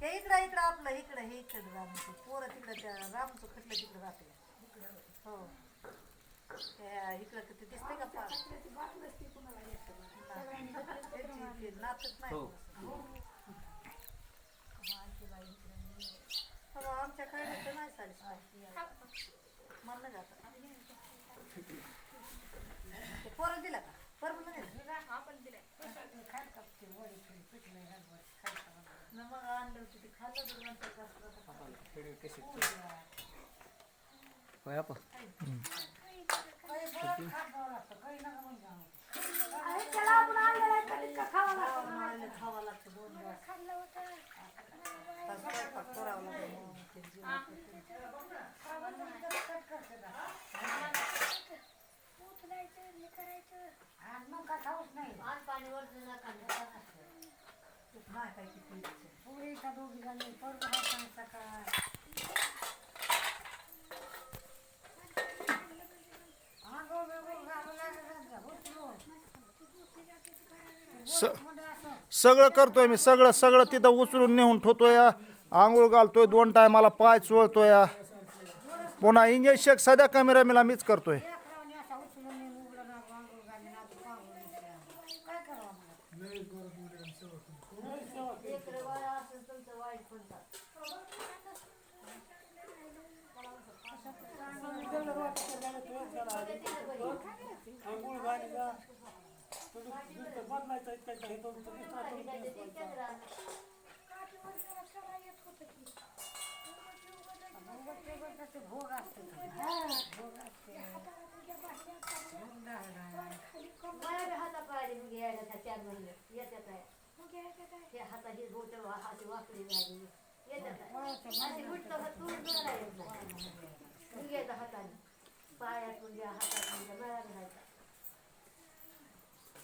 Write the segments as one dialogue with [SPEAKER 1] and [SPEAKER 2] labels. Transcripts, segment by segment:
[SPEAKER 1] हे इकडं आपलं इकडं हे इकडं रामचं पोरं तिकडं त्या रामचं खटलं तिकडं राहते हो इकडं किती दिसते का पार नाचत नाही आमच्या काय नाही साडी म्हणलं जातं पोरं दिला का पोरं पण दिला मग आणलं होतं ते खाल्लं खावा लागतं
[SPEAKER 2] सगळं करतोय मी सगळं तिथं उचलून नेऊन ठेवतोय आंघोळ घालतोय 2 टायमाला पाय चोळतोय पुन्हा इंजेक्शन सध्या कॅमेरा मीच करतोय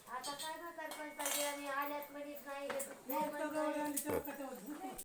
[SPEAKER 1] आता काय ना सरपंच आल्यात म्हणत नाही